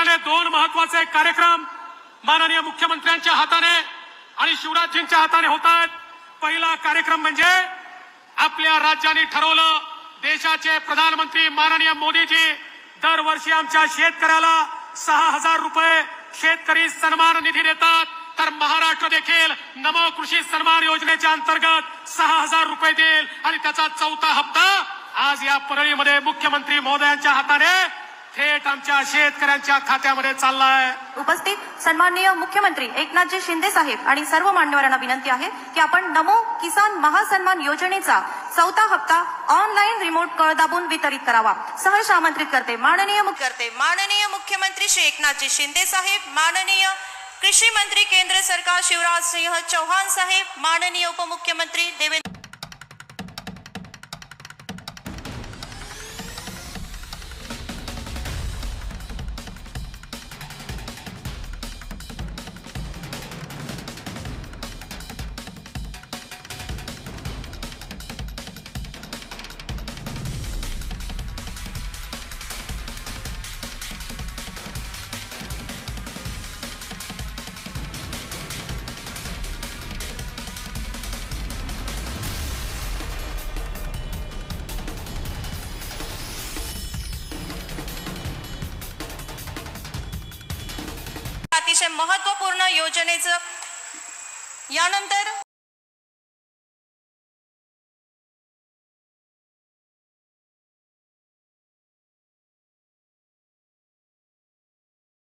निमित्ताने दोन महत्वाचे कार्यक्रम माननीय मुख्यमंत्र्यांच्या हाताने आणि शिवराजजींच्या हाताने होत आहेत। पहिला कार्यक्रम म्हणजे आपल्या राज्याने ठरवलं, देशाचे प्रधानमंत्री माननीय मोदीजी दरवर्षी आमच्या शेतकऱ्याला 6000 रुपये शेतकरी सन्मान निधी देतात, तर महाराष्ट्र देखील नमो कृषी सन्मान योजनेच्या अंतर्गत 6000 रुपये देईल आणि त्याचा चौथा हप्ता आज या परळीमध्ये मुख्यमंत्री महोदयांच्या हाताने थेट आमच्या शेतकऱ्यांच्या खात्यामध्ये चाललाय। उपस्थित सन्माननीय मुख्यमंत्री एकनाथजी शिंदे साहेब आणि सर्व मान्यवरांना विनंती आहे की आपण नमो किसान महासन्मान योजनेचा चौथा हप्ता ऑनलाईन रिमोट कळ दाबून वितरित करावा। सहर्ष आमंत्रित करते माननीय मुख्यमंत्री श्री एकनाथजी शिंदे साहेब, माननीय कृषी मंत्री केंद्र सरकार शिवराज सिंह चौहान साहेब, माननीय उपमुख्यमंत्री देवेंद्र अतिशय महत्त्वपूर्ण योजनेचं यानंतर